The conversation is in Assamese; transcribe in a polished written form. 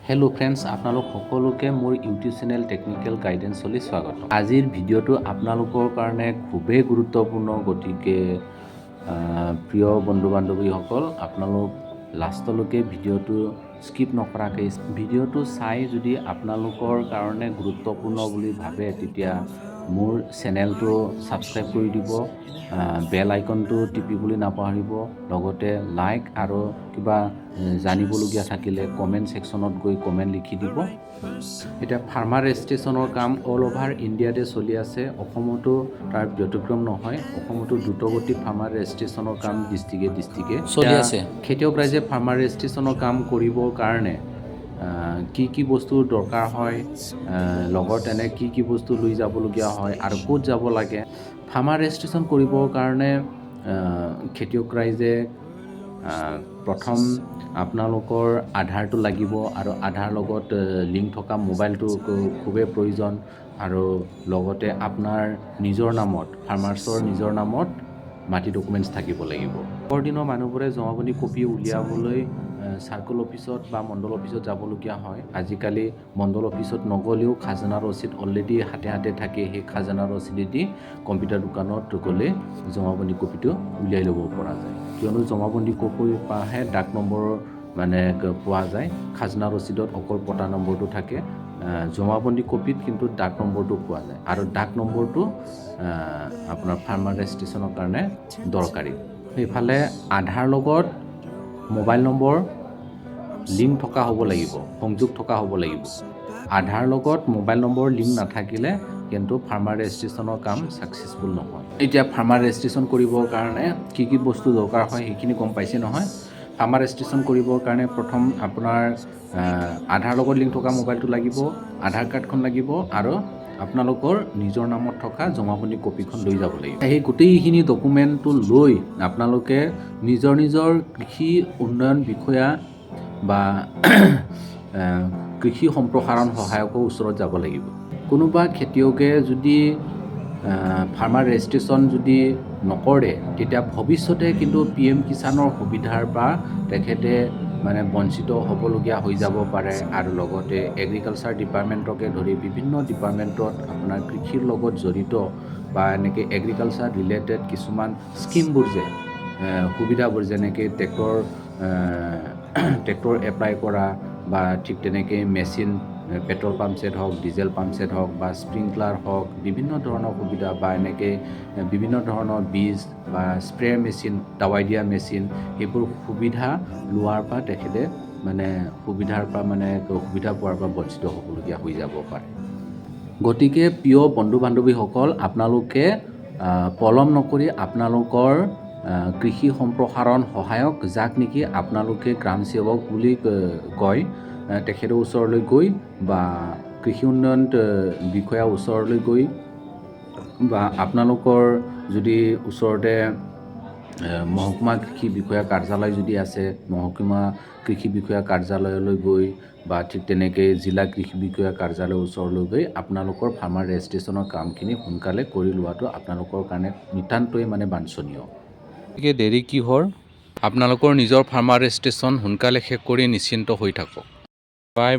হেল্ল' ফ্ৰেণ্ডছ, আপোনালোক সকলোকে মোৰ ইউটিউব চেনেল টেকনিকেল গাইডেন্সলৈ স্বাগতম। আজিৰ ভিডিঅ'টো আপোনালোকৰ কাৰণে খুবেই গুৰুত্বপূৰ্ণ, গতিকে প্ৰিয় বন্ধু বান্ধৱীসকল, আপোনালোক লাষ্টলৈকে ভিডিঅ'টো স্কিপ নকৰাকৈ ভিডিঅ'টো চাই যদি আপোনালোকৰ কাৰণে গুৰুত্বপূৰ্ণ বুলি ভাবে তেতিয়া মোৰ চেনেলটো ছাবস্ক্ৰাইব কৰি দিব, বেল আইকনটো টিপিবলৈ নাপাহৰিব, লগতে লাইক আৰু কিবা জানিবলগীয়া থাকিলে কমেণ্ট ছেকশ্যনত গৈ কমেণ্ট লিখি দিব। এতিয়া ফাৰ্মাৰ ৰেজিষ্ট্ৰেশ্যনৰ কাম অল অভাৰ ইণ্ডিয়াতে চলি আছে, অসমতো তাৰ ব্যতিক্ৰম নহয়। অসমতো দ্ৰুতগতিত ফাৰ্মাৰ ৰেজিষ্ট্ৰেশ্যনৰ কাম ডিষ্ট্ৰিক্টে চলি আছে। খেতিয়ক ৰাইজে ফাৰ্মাৰ ৰেজিষ্ট্ৰেশ্যনৰ কাম কৰিবৰ কাৰণে কি বস্তু দৰকাৰ হয়, লগত এনে কি বস্তু লৈ যাবলগীয়া হয় আৰু ক'ত যাব লাগে। ফাৰ্মাৰ ৰেজিষ্ট্ৰেশ্যন কৰিবৰ কাৰণে খেতিয়ক ৰাইজে প্ৰথম আপোনালোকৰ আধাৰটো লাগিব আৰু আধাৰ লগত লিংক থকা মোবাইলটো খুবেই প্ৰয়োজন, আৰু লগতে আপোনাৰ নিজৰ নামত ফাৰ্মাৰ্ছৰ নিজৰ নামত মাটি ডকুমেণ্টছ থাকিব লাগিব। আগৰ দিনৰ মানুহবোৰে জমাবন্দী কপি উলিয়াবলৈ চাৰ্কল অফিচত বা মণ্ডল অফিচত যাবলগীয়া হয়। আজিকালি মণ্ডল অফিচত নগ'লেও খাজানা ৰচিদ অলৰেডি হাতে থাকে, সেই খাজানা ৰচিদেদি কম্পিউটাৰ দোকানত গ'লে জমাবন্দী কপিটো উলিয়াই ল'ব পৰা যায়। কিয়নো জমাবন্দী কপিৰ পৰাহে ডাক নম্বৰ পোৱা যায়। খাজনা ৰচিদত অকল পটা নম্বৰটো থাকে, জমাবন্দী কপিত কিন্তু ডাক নম্বৰটো পোৱা যায়, আৰু ডাক নম্বৰটো আপোনাৰ ফাৰ্মাৰ ৰেজিষ্ট্ৰেশ্যনৰ কাৰণে দৰকাৰী। সেইফালে আধাৰ লগত মোবাইল নম্বৰ লিংক থকা হ'ব লাগিব, সংযোগ থকা হ'ব লাগিব। আধাৰ লগত মোবাইল নম্বৰ লিংক নাথাকিলে কিন্তু ফাৰ্মাৰ ৰেজিষ্ট্ৰেশ্যনৰ কাম ছাকচেছফুল নহয়। এতিয়া ফাৰ্মাৰ ৰেজিষ্ট্ৰেশ্যন কৰিবৰ কাৰণে কি বস্তু দৰকাৰ হয় সেইখিনি গম পাইছে নহয়। ফাৰ্মাৰ ৰেজিষ্ট্ৰেশ্যন কৰিবৰ কাৰণে প্ৰথম আপোনাৰ আধাৰ লগত লিংক থকা মোবাইলটো লাগিব, আধাৰ কাৰ্ডখন লাগিব, আৰু আপোনালোকৰ নিজৰ নামত থকা জমাবন্দী কপিখন লৈ যাব লাগিব। সেই গোটেইখিনি ডকুমেণ্টটো লৈ আপোনালোকে নিজৰ কৃষি উন্নয়ন বিষয়া বা কৃষি সম্প্ৰসাৰণ সহায়কৰ ওচৰত যাব লাগিব। কোনোবা খেতিয়কে যদি ফাৰ্মাৰ ৰেজিষ্ট্ৰেশ্যন যদি নকৰে তেতিয়া ভৱিষ্যতে কিন্তু PM কিষাণৰ সুবিধাৰ পৰা তেখেতে বঞ্চিত হ'বলগীয়া হৈ যাব পাৰে, আৰু লগতে এগ্ৰিকালচাৰ ডিপাৰ্টমেণ্টকে ধৰি বিভিন্ন ডিপাৰ্টমেণ্টত আপোনাৰ কৃষিৰ লগত জড়িত বা এনেকৈ এগ্ৰিকালচাৰ ৰিলেটেড কিছুমান স্কিমবোৰ যে সুবিধাবোৰ, যেনেকৈ ট্ৰেক্টৰ এপ্লাই কৰা বা ঠিক তেনেকৈ মেচিন, পেট্ৰল পাম্প ছেট হওক, ডিজেল পাম্প ছেট হওক বা স্প্ৰিংকলাৰ হওক, বিভিন্ন ধৰণৰ সুবিধা বা এনেকৈ বিভিন্ন ধৰণৰ বীজ বা স্প্ৰে মেচিন, দাৱাই দিয়া মেচিন, সেইবোৰ সুবিধা লোৱাৰ পৰা তেখেতে সুবিধা পোৱাৰ পৰা বঞ্চিত হ'বলগীয়া হৈ যাব পাৰে। গতিকে প্ৰিয় বন্ধু বান্ধৱীসকল, আপোনালোকে পলম নকৰি আপোনালোকৰ কৃষি সম্প্ৰসাৰণ সহায়ক, যাক নেকি আপোনালোকে গ্ৰাম সেৱক বুলি কয়, তেখেতৰ ওচৰলৈ গৈ বা কৃষি উন্নয়ন বিষয়াৰ ওচৰলৈ গৈ বা আপোনালোকৰ যদি ওচৰতে মহকুমা কৃষি বিষয়া কাৰ্যালয় যদি আছে, মহকুমা কৃষি বিষয়া কাৰ্যালয়লৈ গৈ বা ঠিক তেনেকৈ জিলা কৃষি বিষয়া কাৰ্যালয়ৰ ওচৰলৈ গৈ আপোনালোকৰ ফাৰ্মাৰ ৰেজিষ্ট্ৰেশ্যনৰ কামখিনি সোনকালে কৰি লোৱাটো আপোনালোকৰ কাৰণে নিতান্তই বাঞ্ছনীয়। গতিকে দেৰি কিহৰ, আপোনালোকৰ নিজৰ ফাৰ্মাৰ ৰেজিষ্ট্ৰেশ্যন সোনকালে শেষ কৰি নিশ্চিন্ত হৈ থাকক। বাই।